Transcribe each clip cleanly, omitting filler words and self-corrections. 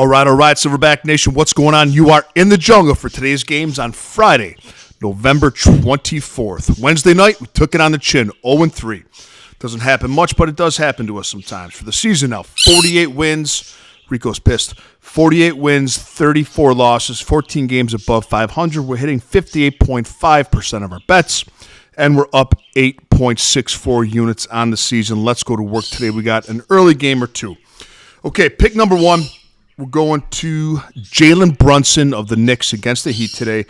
All right, Silverback Nation, what's going on? You are in the jungle for today's games on Friday, November 24th. Wednesday night, we took it on the chin, 0-3. Doesn't happen much, but it does happen to us sometimes. For the season now, 48 wins. Rico's pissed. 48 wins, 34 losses, 14 games above 500. We're hitting 58.5% of our bets, and we're up 8.64 units on the season. Let's go to work today. We got an early game or two. Okay, pick number one. We're going to Jaylen Brunson of the Knicks against the Heat today.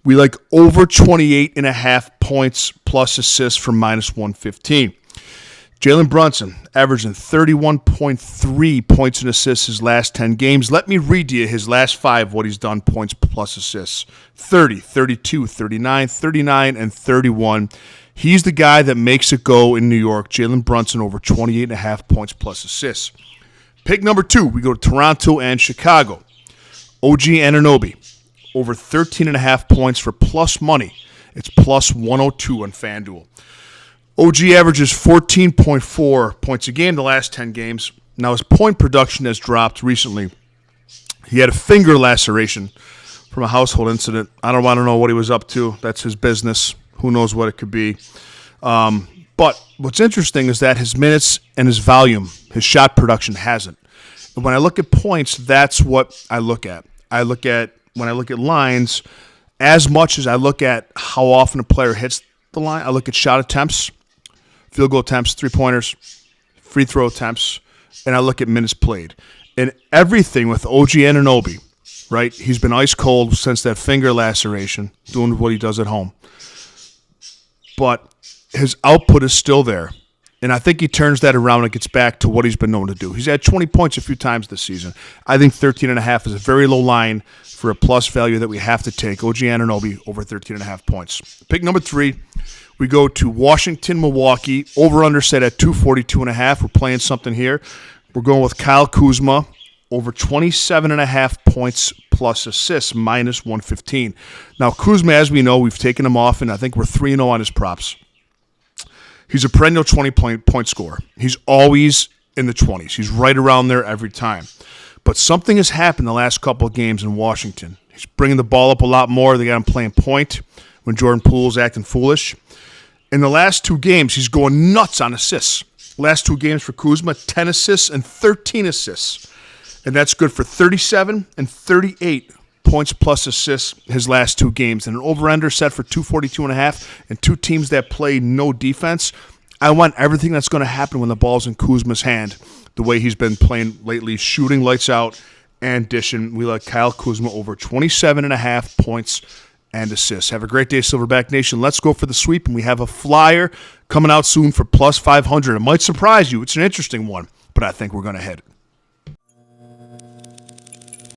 We like over 28.5 points plus assists for minus 115. Jaylen Brunson averaging 31.3 points and assists his last 10 games. Let me read to you his last 5, what he's done points plus assists. 30, 32, 39, 39, and 31. He's the guy that makes it go in New York. Jaylen Brunson over 28.5 points plus assists. Pick number 2, we go to Toronto and Chicago. OG Anunoby, over 13.5 points for plus money. It's plus 102 on FanDuel. OG averages 14.4 points a game the last 10 games. Now his point production has dropped recently. He had a finger laceration from a household incident. I don't want to know what he was up to. That's his business. Who knows what it could be. But what's interesting is that his minutes and his volume, his shot production hasn't. And when I look at points, that's what I look at. When I look at lines, as much as I look at how often a player hits the line, I look at shot attempts, field goal attempts, three-pointers, free throw attempts, and I look at minutes played. And everything with OG Anunoby, right? He's been ice cold since that finger laceration, doing what he does at home. But his output is still there. And I think he turns that around and gets back to what he's been known to do. He's had 20 points a few times this season. I think 13.5 is a very low line for a plus value that we have to take. OG Anunoby over 13.5 points. Pick number 3, we go to Washington, Milwaukee. Over-under set at 242.5. We're playing something here. We're going with Kyle Kuzma over 27.5 points plus assists, minus 115. Now, Kuzma, as we know, we've taken him off, and I think we're 3-0 on his props. He's a perennial 20-point scorer. He's always in the 20s. He's right around there every time. But something has happened the last couple of games in Washington. He's bringing the ball up a lot more. They got him playing point when Jordan Poole's acting foolish. In the last 2 games, he's going nuts on assists. Last 2 games for Kuzma, 10 assists and 13 assists. And that's good for 37 and 38 points plus assists his last 2 games. And an over-under set for 242.5 and 2 teams that play no defense. I want everything that's going to happen when the ball's in Kuzma's hand, the way he's been playing lately, shooting lights out and dishing. We like Kyle Kuzma over 27.5 points and assists. Have a great day, Silverback Nation. Let's go for the sweep, and we have a flyer coming out soon for plus 500. It might surprise you. It's an interesting one, but I think we're going to hit it.